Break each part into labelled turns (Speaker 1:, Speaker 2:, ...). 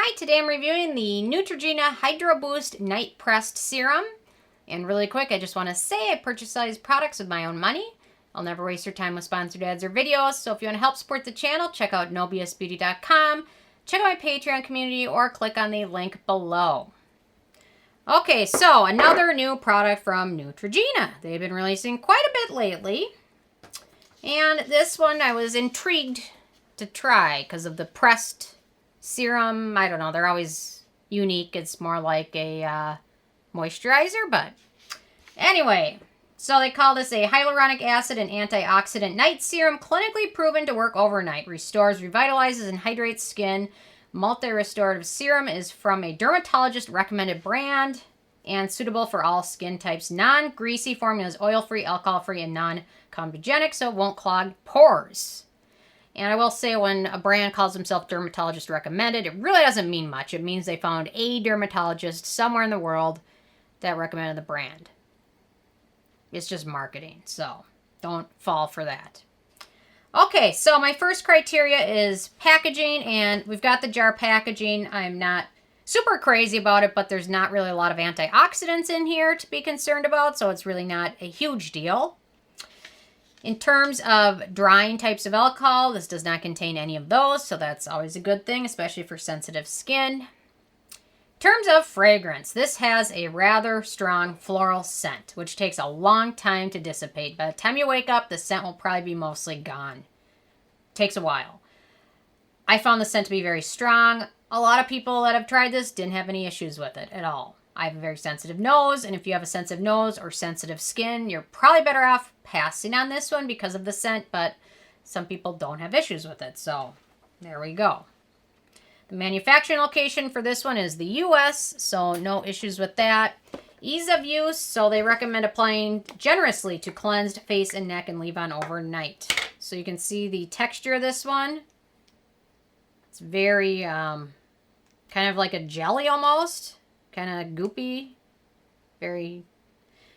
Speaker 1: Hi, today I'm reviewing the Neutrogena Hydro Boost Night Pressed Serum. And really quick, I just want to say I purchase these products with my own money. I'll never waste your time with sponsored ads or videos, so if you want to help support the channel, check out nobsbeauty.com, check out my Patreon community, or click on the link below. Okay, so another new product from Neutrogena. They've been releasing quite a bit lately. And this one I was intrigued to try because of the pressed serum. I don't know, they're always unique. It's more like a moisturizer, but anyway. So they call this a hyaluronic acid and antioxidant night serum, clinically proven to work overnight. Restores, revitalizes, and hydrates skin. Multi-restorative serum is from a dermatologist recommended brand and suitable for all skin types. Non-greasy formula is oil-free, alcohol-free, and non-comedogenic, so it won't clog pores. And I will say, when a brand calls themselves dermatologist recommended, it really doesn't mean much. It means they found a dermatologist somewhere in the world that recommended the brand. It's just marketing, so don't fall for that. Okay, so my first criteria is packaging, and we've got the jar packaging. I'm not super crazy about it, but there's not really a lot of antioxidants in here to be concerned about, so it's really not a huge deal. In terms of drying types of alcohol, this does not contain any of those, so that's always a good thing, especially for sensitive skin. In terms of fragrance, this has a rather strong floral scent, which takes a long time to dissipate. By the time you wake up, the scent will probably be mostly gone. Takes a while. I found the scent to be very strong. A lot of people that have tried this didn't have any issues with it at all. I have a very sensitive nose, and if you have a sensitive nose or sensitive skin, you're probably better off passing on this one because of the scent, but some people don't have issues with it, so there we go. The manufacturing location for this one is the US, so no issues with that. Ease of use, so they recommend applying generously to cleansed face and neck and leave on overnight. So you can see the texture of this one. It's very kind of like a jelly almost. Kind of goopy. Very,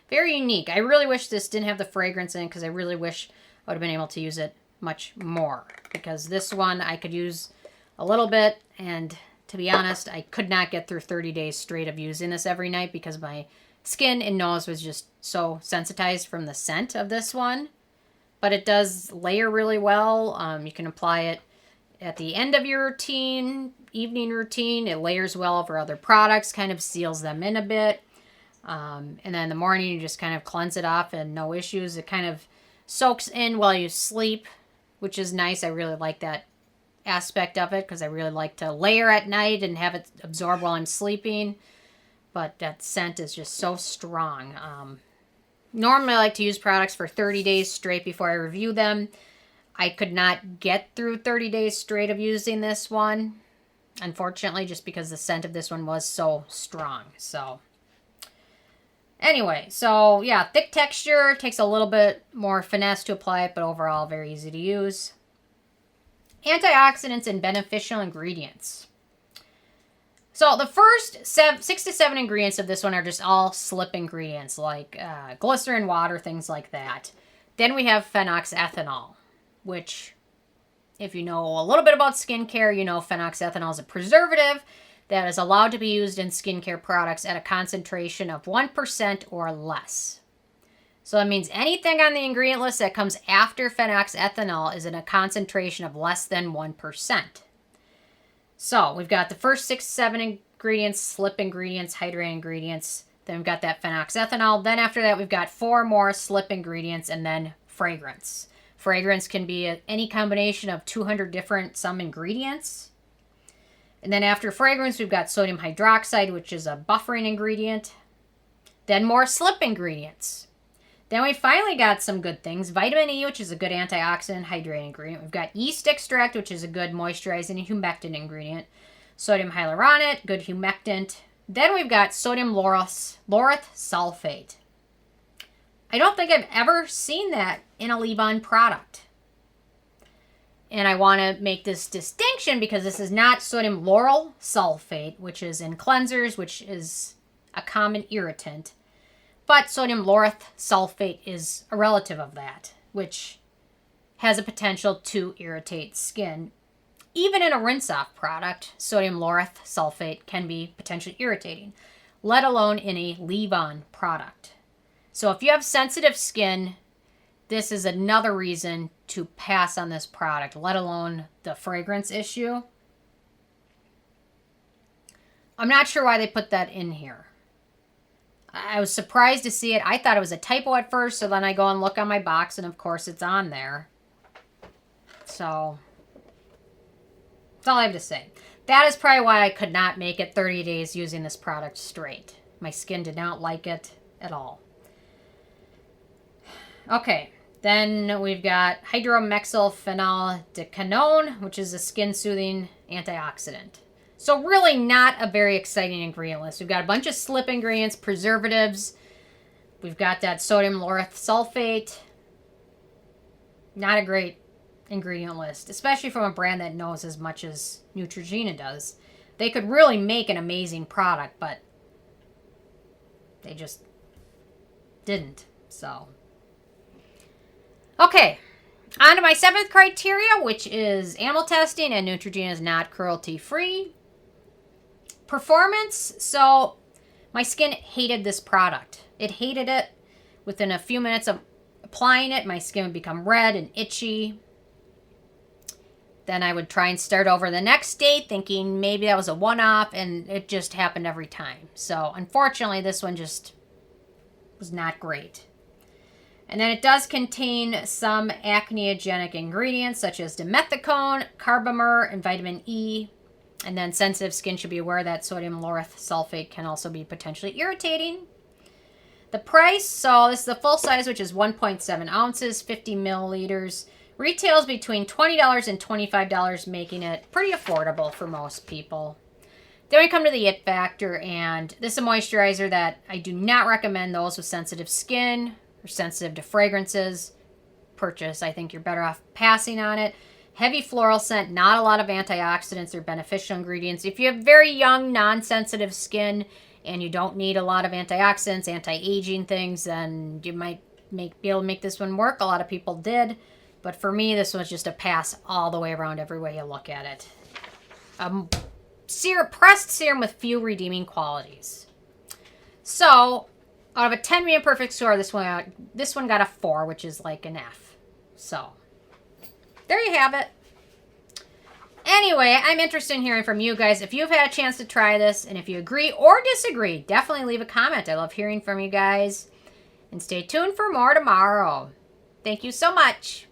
Speaker 1: very unique. I really wish this didn't have the fragrance in it because I really wish I would have been able to use it much more. Because this one I could use a little bit, and to be honest, I could not get through 30 days straight of using this every night because my skin and nose was just so sensitized from the scent of this one. But it does layer really well. You can apply it at the end of your routine, evening routine. It layers well over other products, kind of seals them in a bit. And then in the morning, you just kind of cleanse it off and no issues. It kind of soaks in while you sleep, which is nice. I really like that aspect of it because I really like to layer at night and have it absorb while I'm sleeping. But that scent is just so strong. Normally, I like to use products for 30 days straight before I review them. I could not get through 30 days straight of using this one, unfortunately, just because the scent of this one was so strong. So anyway, so yeah, thick texture. Takes a little bit more finesse to apply it, but overall very easy to use. Antioxidants and beneficial ingredients. So the first 6 to 7 ingredients of this one are just all slip ingredients, like glycerin, water, things like that. Then we have phenoxyethanol, which, if you know a little bit about skincare, you know phenoxyethanol is a preservative that is allowed to be used in skincare products at a concentration of 1% or less. So that means anything on the ingredient list that comes after phenoxyethanol is in a concentration of less than 1%. So we've got the first 6, 7 ingredients, slip ingredients, hydrating ingredients. Then we've got that phenoxyethanol. Then after that, we've got 4 more slip ingredients and then fragrance. Fragrance can be any combination of 200 different some ingredients. And then after fragrance, we've got sodium hydroxide, which is a buffering ingredient. Then more slip ingredients. Then we finally got some good things. Vitamin E, which is a good antioxidant hydrating ingredient. We've got yeast extract, which is a good moisturizing and humectant ingredient. Sodium hyaluronate, good humectant. Then we've got sodium Laureth sulfate. I don't think I've ever seen that in a leave-on product. And I want to make this distinction because this is not sodium lauryl sulfate, which is in cleansers, which is a common irritant. But sodium Laureth sulfate is a relative of that, which has a potential to irritate skin even in a rinse-off product, sodium laureth sulfate can be potentially irritating, let alone in a leave-on product. So if you have sensitive skin, this is another reason to pass on this product, let alone the fragrance issue. I'm not sure why they put that in here. I was surprised to see it. I thought it was a typo at first, so then I go and look on my box, and of course it's on there. So, that's all I have to say. That is probably why I could not make it 30 days using this product straight. My skin did not like it at all. Okay, then we've got Hydroxymethoxyphenyl Decanone, which is a skin-soothing antioxidant. So really not a very exciting ingredient list. We've got a bunch of slip ingredients, preservatives. We've got that sodium laureth sulfate. Not a great ingredient list, especially from a brand that knows as much as Neutrogena does. They could really make an amazing product, but they just didn't. So, okay. On to my 7th criteria, which is animal testing, and Neutrogena is not cruelty-free. Performance. So my skin hated this product. It hated it. Within a few minutes of applying it, my skin would become red and itchy. Then I would try and start over the next day thinking maybe that was a one-off, and it just happened every time. So unfortunately, this one just was not great. And then it does contain some acneogenic ingredients such as Dimethicone, Carbomer, and vitamin E. And then sensitive skin should be aware that sodium laureth sulfate can also be potentially irritating. The price, so this is the full size, which is 1.7 ounces, 50 milliliters. Retails between $20 and $25, making it pretty affordable for most people. Then we come to the it factor, and this is a moisturizer that I do not recommend those with sensitive skin or sensitive to fragrances purchase. I think you're better off passing on it. Heavy floral scent, not a lot of antioxidants or beneficial ingredients. If you have very young, non-sensitive skin and you don't need a lot of antioxidants, anti-aging things, then you might be able to make this one work. A lot of people did. But for me, this was just a pass all the way around every way you look at it. Pressed serum with few redeeming qualities. So, out of a 10 being a perfect score, this one got a 4, which is like an F. So, there you have it. Anyway, I'm interested in hearing from you guys. If you've had a chance to try this, and if you agree or disagree, definitely leave a comment. I love hearing from you guys. And stay tuned for more tomorrow. Thank you so much.